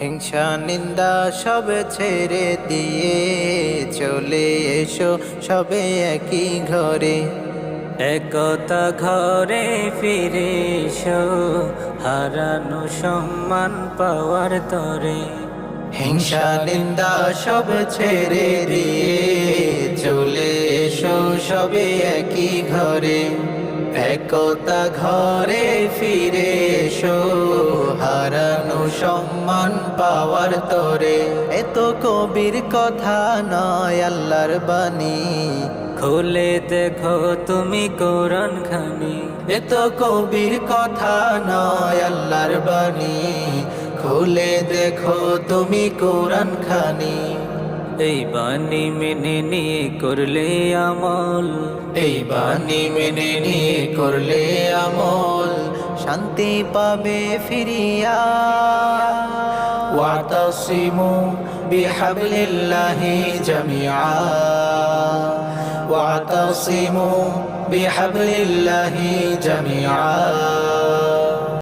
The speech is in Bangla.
হিংসা নিন্দা সব ছেড়ে দিয়ে চলে এসো সবে একই ঘরে। একতা ঘরে ফিরে এসো, হারানো সম্মান পাওয়ার তরে। হিংসা নিন্দা সব ছেড়ে দিয়ে চলে এসো সবে একই ঘরে। একতা ঘরে ফিরে এসো, হারানো সম্মান পাওয়ার তরে। এত কবির কথা নয় আল্লাহর বাণী, খুলে দেখো তুমি কোরআন খানি। এত কবির কথা নয় আল্লাহর বাণী, খুলে দেখো তুমি কোরআন খানি। এই বাণী মেনে নিয়ে করলে আমল, এই বাণী মেনে নিয়ে করলে আমল, শান্তি পাবে ফিরিয়া। ওয়াতাসিমু বিহাবলিল্লাহি জামিআ, ওয়াতাসিমু বিহাবলিল্লাহি জামিআ।